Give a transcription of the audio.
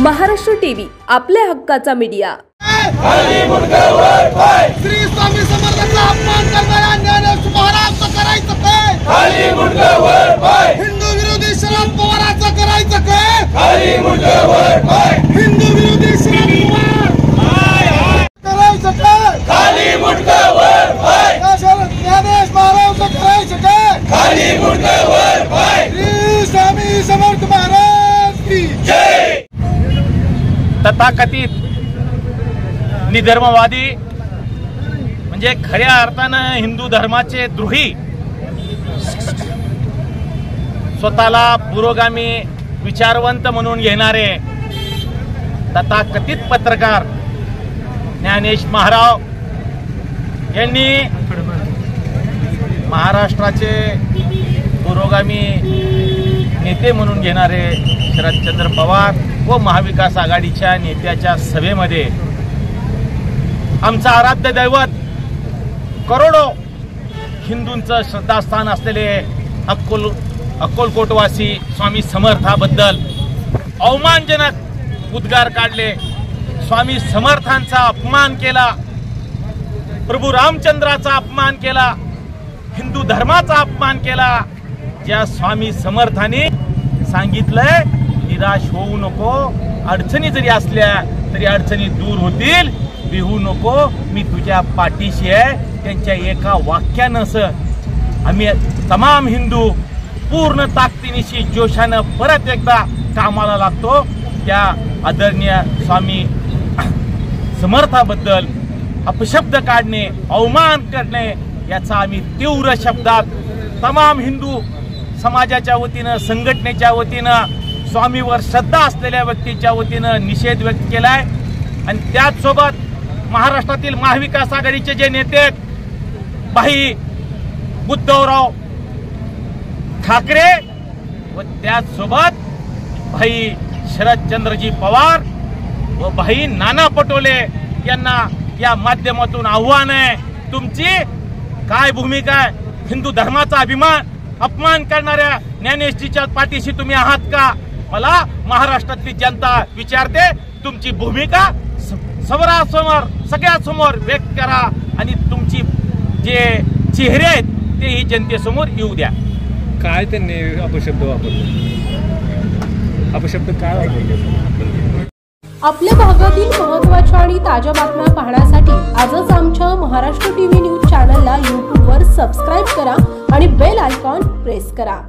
Maharashtra TV आपल्या हक्काचा media. Shri Swami समर्थांचा अपमान करणाऱ्या ज्ञानेश्वर महाराजचं करायचं काय? हिंदू विरोधी शरद पवारांचं करायचं काय? हिंदू विरोधी शरद पवार करायचं काय? ज्ञानेश्वर महाराजचं करायचं काय? श्री स्वामी समर्थ महाराज की जय। तथाकथित निधर्मवादी म्हणजे खऱ्या अर्थानं हिंदू धर्माचे द्रोही, स्वतःला पुरोगामी विचारवंत म्हणून घेणारे तथाकथित पत्रकार ज्ञानेश महाराव यांनी महाराष्ट्राचे पुरोगामी नेते म्हणून घेणारे शरदचंद्र पवार व महाविकास आघाडीच्या नेत्याच्या सभेमध्ये आमचं आराध्य दैवत, करोडो हिंदूंचं श्रद्धास्थान असलेले अक्कलकोटवासी स्वामी समर्थाबद्दल अवमानजनक उद्गार काढले। स्वामी समर्थांचा अपमान केला, प्रभू रामचंद्राचा अपमान केला, हिंदू धर्माचा अपमान केला। ज्या स्वामी समर्थांनी सांगितलंय निराश होऊ नको, अडचणी जरी असल्या तरी अडचणी दूर होतील, भिवू नको, मी तुझ्या पाठीशी आहे, त्यांच्या एका वाक्यानं आम्ही तमाम हिंदू पूर्ण ताकदीनिशी जोशानं परत एकदा कामाला लागतो। त्या आदरणीय स्वामी समर्थाबद्दल अपशब्द काढणे, अवमान करणे याचा आम्ही तीव्र शब्दात तमाम हिंदू समाजाच्या वतीनं, संघटनेच्या वतीनं, स्वामीवर श्रद्धा असलेल्या व्यक्तीच्या वतीनं निषेध व्यक्त केलाय। आणि त्याचसोबत महाराष्ट्रातील महाविकास आघाडीचे जे नेते आहेत, भाई उद्धवराव ठाकरे व त्याचसोबत भाई शरदचंद्रजी पवार व भाई नाना पटोले यांना या माध्यमातून आव्हान आहे, तुमची काय भूमिका आहे? हिंदू धर्माचा अपमान करणाऱ्या ज्ञानेशजीच्या पाठीशी तुम्ही आहात का? मला महाराष्ट्रातली जनता विचारते, तुमची भूमिका समोरासमोर सगळ्यासमोर व्यक्त करा आणि तुमची जे चेहरे आहेत ते ही जनतेसमोर येऊ द्या। काय त्यांनी अपशब्द वापरले? अपशब्द काय वापरले? आपल्या भागातील महत्त्वाच्या आणि ताज्या बातम्या पाहण्यासाठी आजच आमच्या महाराष्ट्र टीव्ही न्यूज चॅनलला YouTube वर सबस्क्राइब करा आणि बेल आयकॉन प्रेस करा।